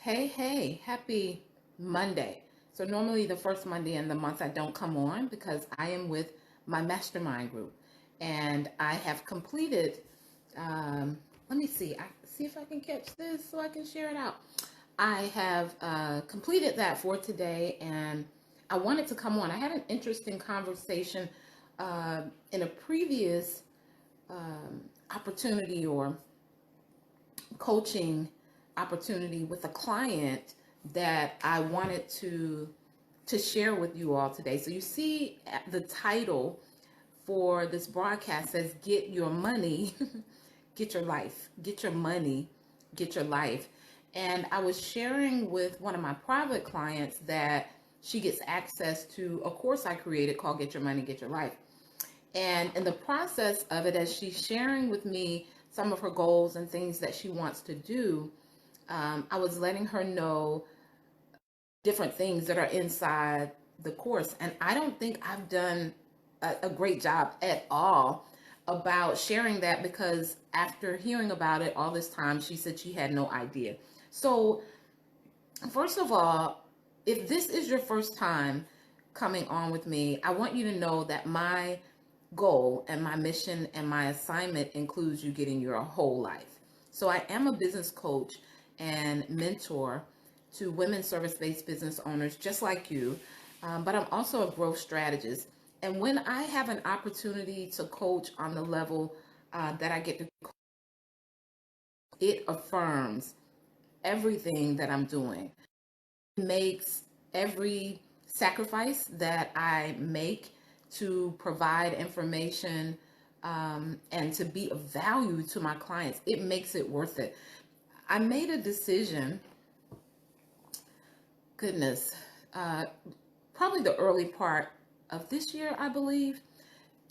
Hey, happy Monday. So, normally the first Monday in the month, I don't come on because I am with my mastermind group and I have completed. Um, Let me see. See if I can catch this so I can share it out. I have completed that for today and I wanted to come on. I had an interesting conversation in a previous opportunity or coaching opportunity with a client that I wanted to share with you all today. So you see the title for this broadcast says get your money, get your life, get your money, get your life. And I was sharing with one of my private clients that she gets access to a course I created called Get Your Money, Get Your Life. And in the process of it, as she's sharing with me some of her goals and things that she wants to do, I was letting her know different things that are inside the course. And I don't think I've done a great job at all about sharing that because after hearing about it all this time, she said she had no idea. So, first of all, if this is your first time coming on with me, I want you to know that my goal and my mission and my assignment includes you getting your whole life. So I am a business coach and mentor to women service-based business owners just like you, but I'm also a growth strategist. And when I have an opportunity to coach on the level that I get to, it affirms everything that I'm doing. It makes every sacrifice that I make to provide information and to be of value to my clients, it makes it worth it. I made a decision, goodness, uh, probably the early part of this year, I believe,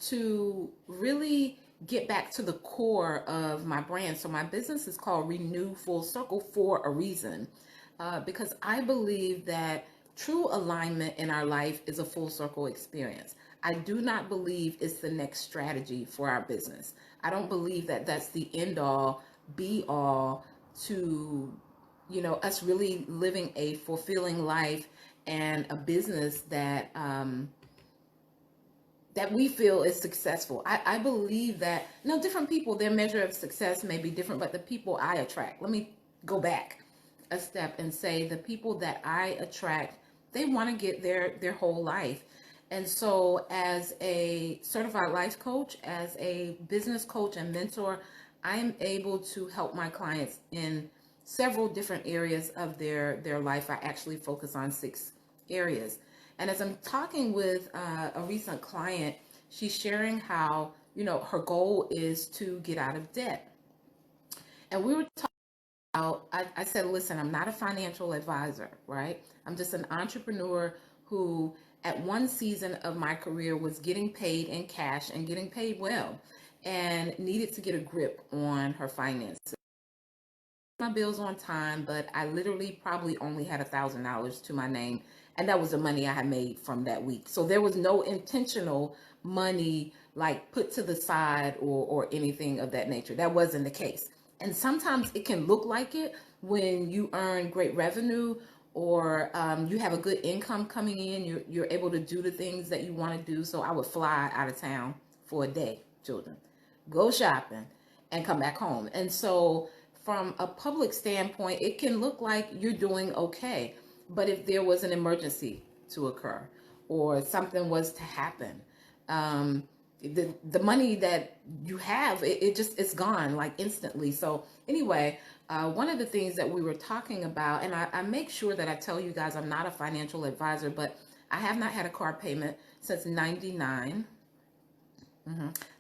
to really get back to the core of my brand. So my business is called Renew Full Circle for a reason, because I believe that true alignment in our life is a full circle experience. I do not believe it's the next strategy for our business. I don't believe that that's the end all, be all to, us really living a fulfilling life and a business that we feel is successful. I believe that, different people, their measure of success may be different, but the people I attract, let me go back a step and say the people that I attract, they want to get their whole life. And so as a certified life coach, as a business coach and mentor, I'm able to help my clients in several different areas of their life. I actually focus on 6 areas. And as I'm talking with a recent client, she's sharing how, her goal is to get out of debt. And we were talking about, I said, listen, I'm not a financial advisor, right? I'm just an entrepreneur who, at one season of my career, was getting paid in cash and getting paid well and needed to get a grip on her finances. My bills on time, but I literally probably only had $1,000 to my name, and that was the money I had made from that week. So there was no intentional money like put to the side or anything of that nature. That wasn't the case. And sometimes it can look like it when you earn great revenue or you have a good income coming in. You're able to do the things that you want to do. So I would fly out of town for a day, children, go shopping, and come back home. And so from a public standpoint, it can look like you're doing okay. But if there was an emergency to occur or something was to happen, the money that you have, it just, it's gone like instantly. So anyway, one of the things that we were talking about, and I make sure that I tell you guys I'm not a financial advisor, but I have not had a car payment since 99.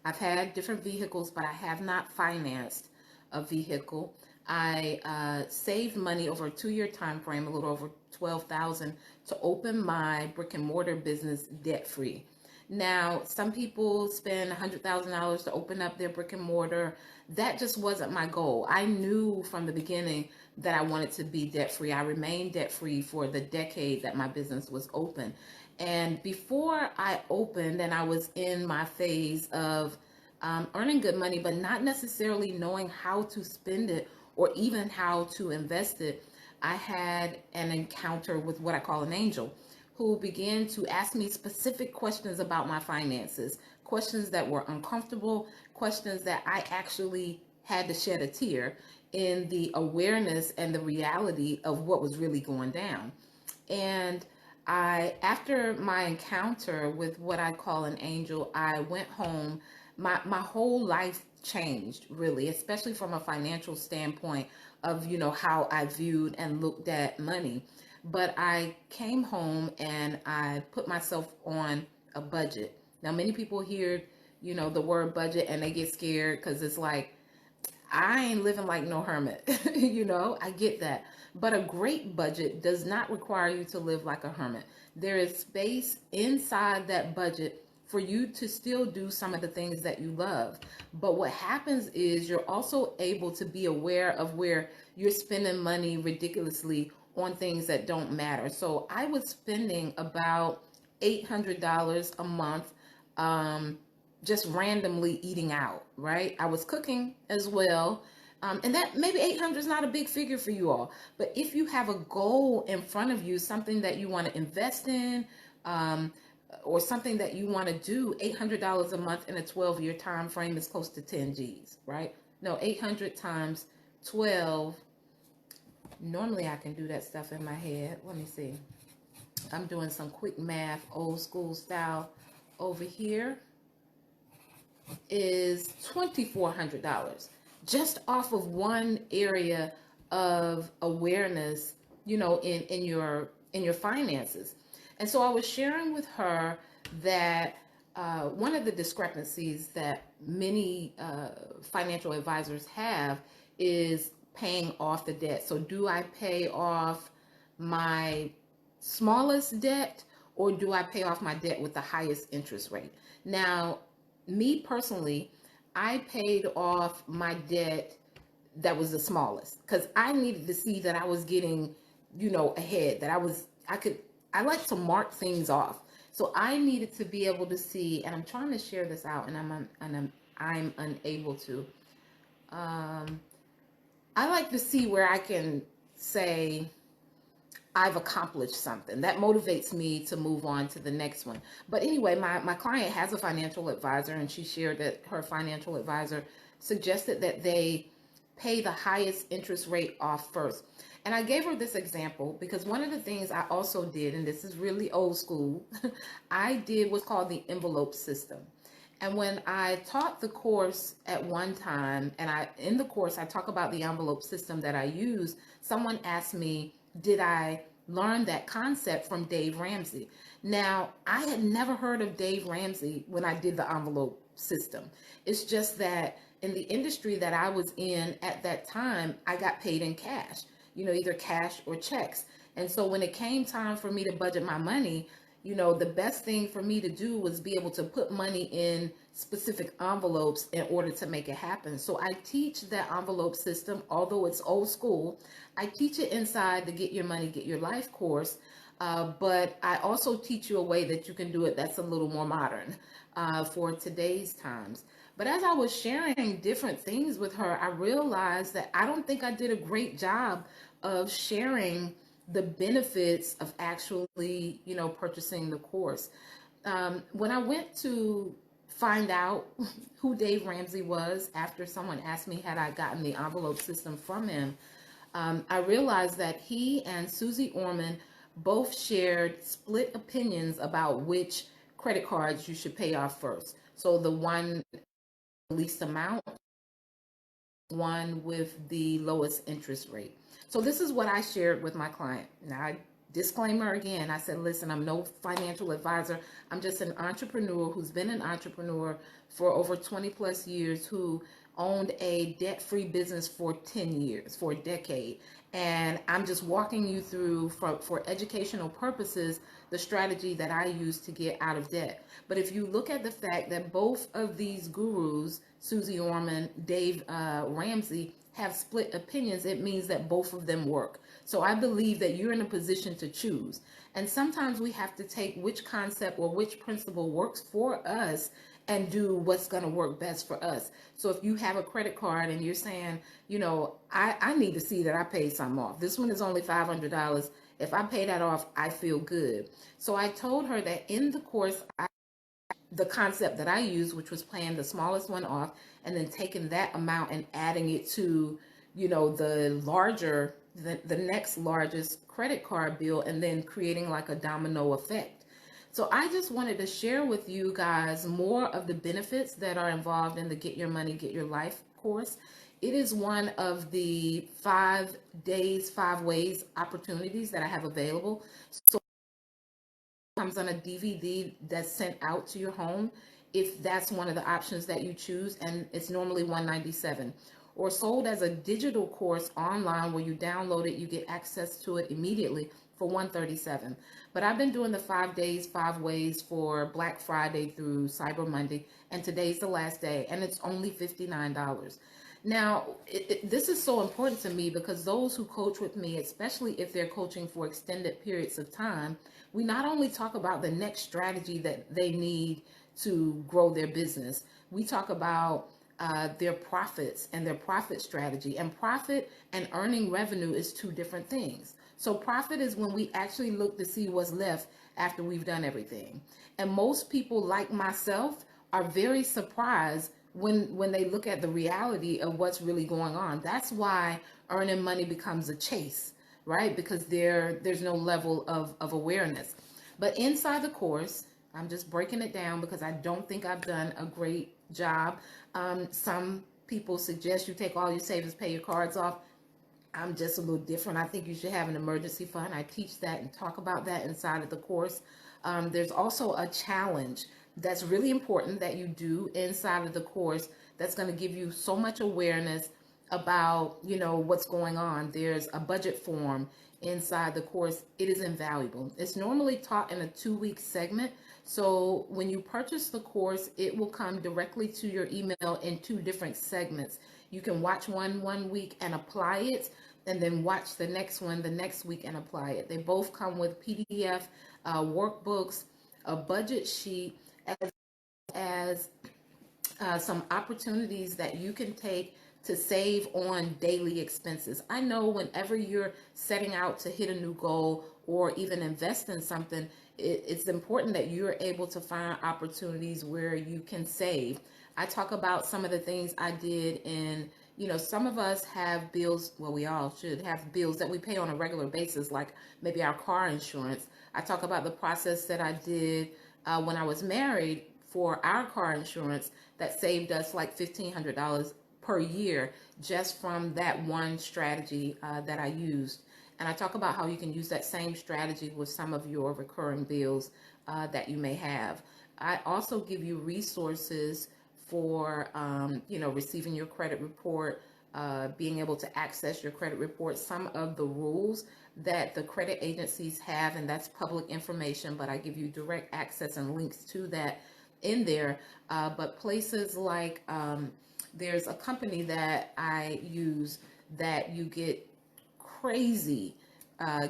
I've had different vehicles, but I have not financed a vehicle. I saved money over a 2-year time frame, a little over 12,000, to open my brick and mortar business debt free. Now, some people spend $100,000 to open up their brick and mortar. That just wasn't my goal. I knew from the beginning that I wanted to be debt free. I remained debt free for the decade that my business was open. And before I opened and I was in my phase of earning good money, but not necessarily knowing how to spend it or even how to invest it, I had an encounter with what I call an angel who began to ask me specific questions about my finances, questions that were uncomfortable, questions that I actually had to shed a tear in the awareness and the reality of what was really going down. And after my encounter with what I call an angel, I went home. My whole life changed, really, especially from a financial standpoint of, how I viewed and looked at money. But I came home and I put myself on a budget. Now, many people hear, the word budget and they get scared because it's like, I ain't living like no hermit. I get that. But a great budget does not require you to live like a hermit. There is space inside that budget for you to still do some of the things that you love. But what happens is you're also able to be aware of where you're spending money ridiculously on things that don't matter. So I was spending about $800 a month, um, just randomly eating out, right? I was cooking as well. And that maybe 800 is not a big figure for you all. But if you have a goal in front of you, something that you want to invest in, um, or something that you want to do, $800 a month in a 12-year time frame is close to 10 G's, right? No, 800 times 12. Normally I can do that stuff in my head. Let me see. I'm doing some quick math, old school style over here. Is $2,400 just off of one area of awareness, in your finances. And so I was sharing with her that one of the discrepancies that many financial advisors have is paying off the debt. So do I pay off my smallest debt, or do I pay off my debt with the highest interest rate? Now, me personally, I paid off my debt that was the smallest because I needed to see that I was getting, ahead, that I like to mark things off. So I needed to be able to see, and I'm trying to share this out and I'm unable to. Um, I like to see where I can say, I've accomplished something. That motivates me to move on to the next one. But anyway, my client has a financial advisor, and she shared that her financial advisor suggested that they pay the highest interest rate off first. And I gave her this example because one of the things I also did, and this is really old school, I did what's called the envelope system. And when I taught the course at one time, and in the course I talk about the envelope system that I use, someone asked me, did I learn that concept from Dave Ramsey? Now, I had never heard of Dave Ramsey when I did the envelope system. It's just that in the industry that I was in at that time, I got paid in cash, either cash or checks. And so when it came time for me to budget my money, the best thing for me to do was be able to put money in specific envelopes in order to make it happen. So I teach that envelope system, although it's old school. I teach it inside the Get Your Money, Get Your Life course. But I also teach you a way that you can do it that's a little more modern for today's times. But as I was sharing different things with her, I realized that I don't think I did a great job of sharing the benefits of actually, purchasing the course. When I went to find out who Dave Ramsey was after someone asked me had I gotten the envelope system from him, I realized that he and Susie Orman both shared split opinions about which credit cards you should pay off first. So the one least amount, one with the lowest interest rate. So this is what I shared with my client. Now, disclaimer again, I said, listen, I'm no financial advisor. I'm just an entrepreneur who's been an entrepreneur for over 20 plus years, who owned a debt-free business for 10 years, for a decade. And I'm just walking you through, for educational purposes, the strategy that I use to get out of debt. But if you look at the fact that both of these gurus, Susie Orman, Dave Ramsey, have split opinions, it means that both of them work. So I believe that you're in a position to choose. And sometimes we have to take which concept or which principle works for us and do what's going to work best for us. So if you have a credit card and you're saying, I need to see that I paid something off. This one is only $500. If I pay that off, I feel good. So I told her that in the course, the concept that I used, which was paying the smallest one off and then taking that amount and adding it to, the next largest credit card bill, and then creating like a domino effect. So I just wanted to share with you guys more of the benefits that are involved in the Get Your Money, Get Your Life course. It is one of the 5 days, 5 ways opportunities that I have available. So comes on a DVD that's sent out to your home if that's one of the options that you choose, and it's normally $197, or sold as a digital course online where you download it, you get access to it immediately for $137. But I've been doing the 5 days, 5 ways for Black Friday through Cyber Monday, and today's the last day, and it's only $59. Now, this is so important to me because those who coach with me, especially if they're coaching for extended periods of time, we not only talk about the next strategy that they need to grow their business, we talk about their profits and their profit strategy. And profit and earning revenue is two different things. So profit is when we actually look to see what's left after we've done everything. And most people, like myself, are very surprised when they look at the reality of what's really going on. That's why earning money becomes a chase, right? Because there's no level of awareness. But inside the course, I'm just breaking it down because I don't think I've done a great job. Some people suggest you take all your savings, pay your cards off. I'm just a little different. I think you should have an emergency fund. I teach that and talk about that inside of the course. There's also a challenge that's really important that you do inside of the course that's going to give you so much awareness about, what's going on. There's a budget form inside the course. It is invaluable. It's normally taught in a 2-week segment. So when you purchase the course, it will come directly to your email in 2 different segments. You can watch one week and apply it, and then watch the next one the next week and apply it. They both come with PDF, workbooks, a budget sheet, as some opportunities that you can take to save on daily expenses. I know whenever you're setting out to hit a new goal or even invest in something, it's important that you're able to find opportunities where you can save. I talk about some of the things I did in, some of us have bills, well, we all should have bills that we pay on a regular basis, like maybe our car insurance. I talk about the process that I did when I was married for our car insurance that saved us like $1,500 per year just from that one strategy that I used. And I talk about how you can use that same strategy with some of your recurring bills that you may have. I also give you resources for, receiving your credit report, being able to access your credit report, some of the rules that the credit agencies have, and that's public information, but I give you direct access and links to that in there. But places like, there's a company that I use that you get crazy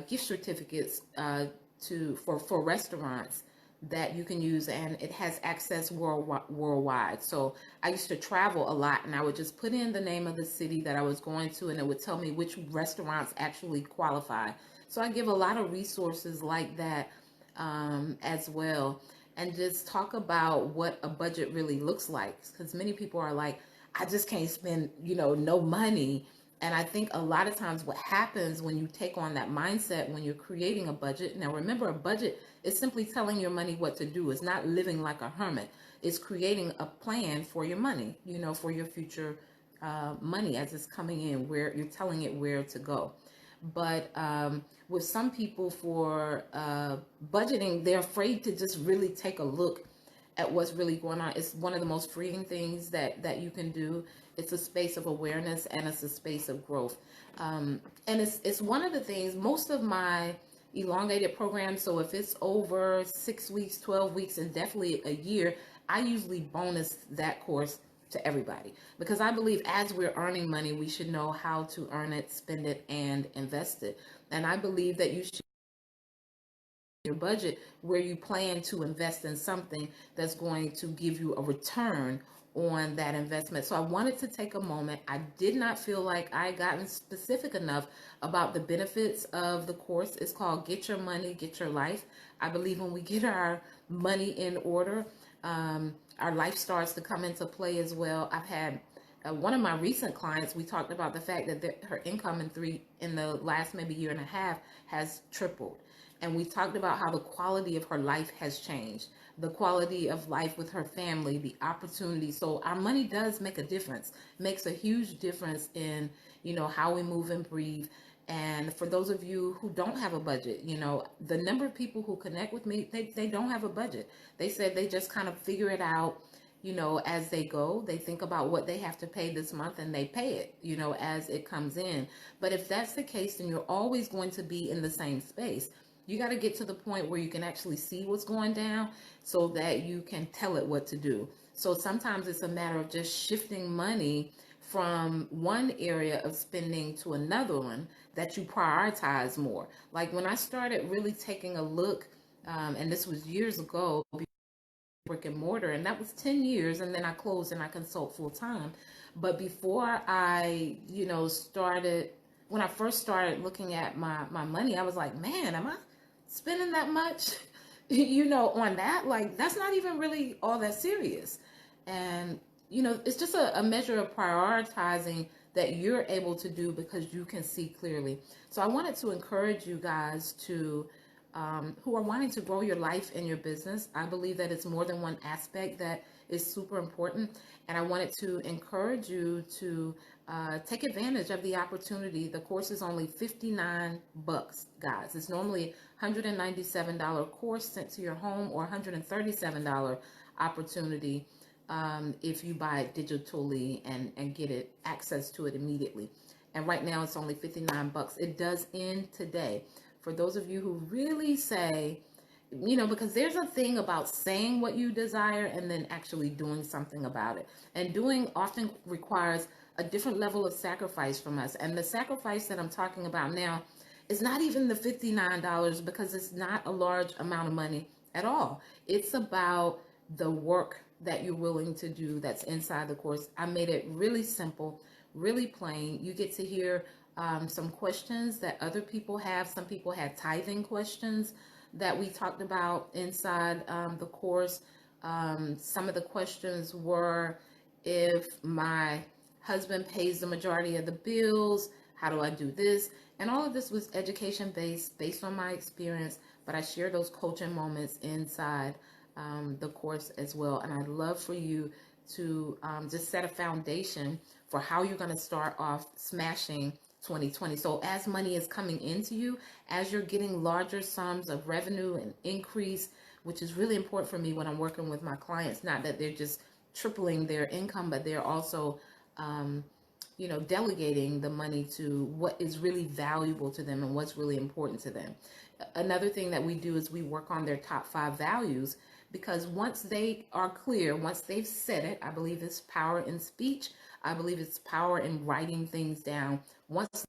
gift certificates for restaurants that you can use, and it has access worldwide. So I used to travel a lot, and I would just put in the name of the city that I was going to, and it would tell me which restaurants actually qualify. So I give a lot of resources like that as well, and just talk about what a budget really looks like, because many people are like, I just can't spend, no money. And I think a lot of times what happens when you take on that mindset, when you're creating a budget, now remember, a budget is simply telling your money what to do. It's not living like a hermit. It's creating a plan for your money, for your future money as it's coming in, where you're telling it where to go. But with some people, for budgeting, they're afraid to just really take a look at what's really going on. It's one of the most freeing things that you can do. It's a space of awareness, and it's a space of growth. And it's one of the things, most of my elongated programs, so if it's over 6 weeks, 12 weeks, and definitely a year, I usually bonus that course to everybody, because I believe as we're earning money, we should know how to earn it, spend it, and invest it. And I believe that you should your budget where you plan to invest in something that's going to give you a return on that investment. So I wanted to take a moment. I did not feel like I gotten specific enough about the benefits of the course. It's called Get Your Money, Get Your Life. I believe when we get our money in order, our life starts to come into play as well. I've had one of my recent clients. We talked about the fact that her income in the last maybe year and a half has tripled, and we talked about how the quality of her life has changed, the quality of life with her family, the opportunity. So our money does make a difference, makes a huge difference in, how we move and breathe. And for those of you who don't have a budget, the number of people who connect with me, they don't have a budget. They said they just kind of figure it out, as they go. They think about what they have to pay this month and they pay it, as it comes in. But if that's the case, then you're always going to be in the same space. You got to get to the point where you can actually see what's going down so that you can tell it what to do. So sometimes it's a matter of just shifting money from one area of spending to another one that you prioritize more. Like when I started really taking a look, and this was years ago, brick and mortar, and that was 10 years, and then I closed and I consult full time. But before I, started, when I first started looking at my money, I was like, man, am I spending that much, on that? Like, that's not even really all that serious. And, it's just a measure of prioritizing that you're able to do because you can see clearly. So I wanted to encourage you guys to who are wanting to grow your life and your business. I believe that it's more than one aspect that is super important. And I wanted to encourage you to take advantage of the opportunity. The course is only $59, guys. It's normally $197 course sent to your home, or $137 opportunity if you buy it digitally and get it access to it immediately. And right now it's only $59. It does end today. For those of you who really say, because there's a thing about saying what you desire and then actually doing something about it. And doing often requires a different level of sacrifice from us. And the sacrifice that I'm talking about now is not even the $59, because it's not a large amount of money at all. It's about the work that you're willing to do that's inside the course. I made it really simple, really plain. You get to hear some questions that other people have. Some people had tithing questions that we talked about inside the course. Some of the questions were, if my husband pays the majority of the bills, how do I do this? And all of this was education based on my experience, but I share those coaching moments inside the course as well. And I'd love for you to just set a foundation for how you're going to start off smashing 2020. So as money is coming into you, as you're getting larger sums of revenue and increase, which is really important for me when I'm working with my clients, not that they're just tripling their income, but they're also delegating the money to what is really valuable to them and what's really important to them. Another thing that we do is we work on their top 5 values, because once they are clear, once they've said it, I believe it's power in speech. I believe it's power in writing things down. Once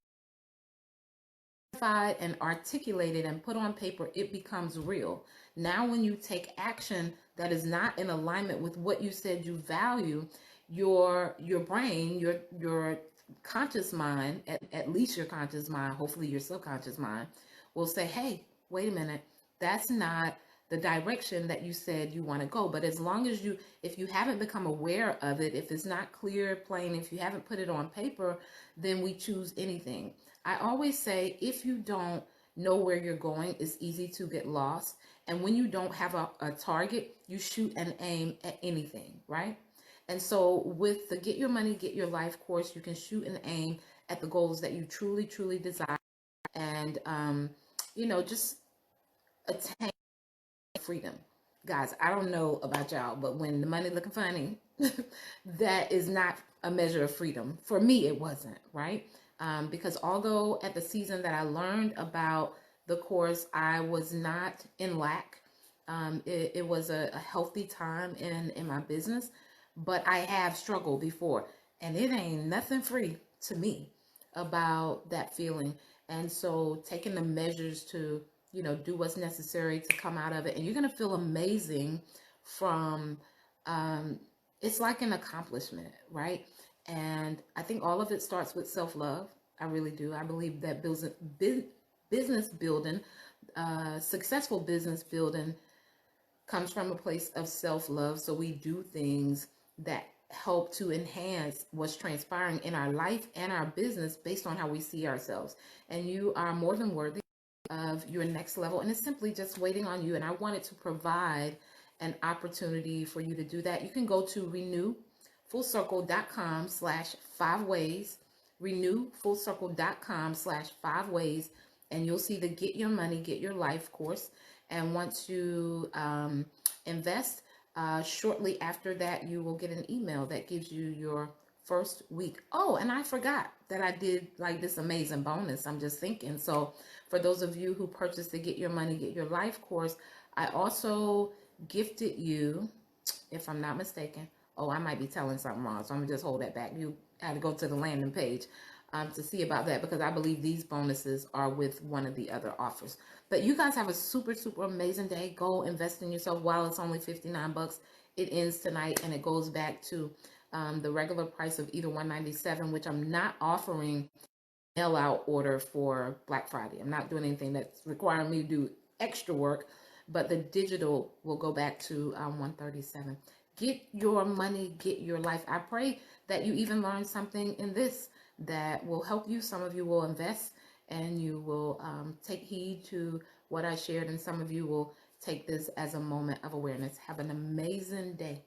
and articulated and put on paper, it becomes real. Now, when you take action that is not in alignment with what you said you value, your brain, your conscious mind, at least your conscious mind, hopefully your subconscious mind, will say, hey, wait a minute, that's not the direction that you said you want to go. But as long as if you haven't become aware of it, if it's not clear, plain, if you haven't put it on paper, then we choose anything. I always say, if you don't know where you're going, it's easy to get lost. And when you don't have a target, you shoot and aim at anything, right? And so with the Get Your Money, Get Your Life course, you can shoot and aim at the goals that you truly, truly desire, and, just attain freedom. Guys, I don't know about y'all, but when the money looking funny, that is not a measure of freedom. For me, it wasn't, right? Because although at the season that I learned about the course, I was not in lack. It was a healthy time in my business, but I have struggled before, and it ain't nothing free to me about that feeling. And so taking the measures to do what's necessary to come out of it. And you're going to feel amazing from, um, it's like an accomplishment, right? And I think all of it starts with self-love. I really do. I believe that business building, successful business building comes from a place of self-love. So we do things that help to enhance what's transpiring in our life and our business based on how we see ourselves. And you are more than worthy of your next level, and it's simply just waiting on you. And I wanted to provide an opportunity for you to do that. You can go to renewfullcircle.com/5ways, renewfullcircle.com/5ways, and you'll see the Get Your Money, Get Your Life course. And once you invest, shortly after that, you will get an email that gives you your first week. Oh, and I forgot that I did like this amazing bonus. I'm just thinking. So for those of you who purchased the Get Your Money, Get Your Life course, I also gifted you, if I'm not mistaken. Oh, I might be telling something wrong, so I'm gonna just hold that back. You had to go to the landing page to see about that, because I believe these bonuses are with one of the other offers. But you guys have a super, super amazing day. Go invest in yourself while it's only 59 bucks. It ends tonight, and it goes back to the regular price of either 197, which I'm not offering mail out order for Black Friday. I'm not doing anything that's requiring me to do extra work, but the digital will go back to 137. Get your money, get your life. I pray that you even learn something in this that will help you. Some of you will invest, and you will take heed to what I shared, and some of you will take this as a moment of awareness. Have an amazing day.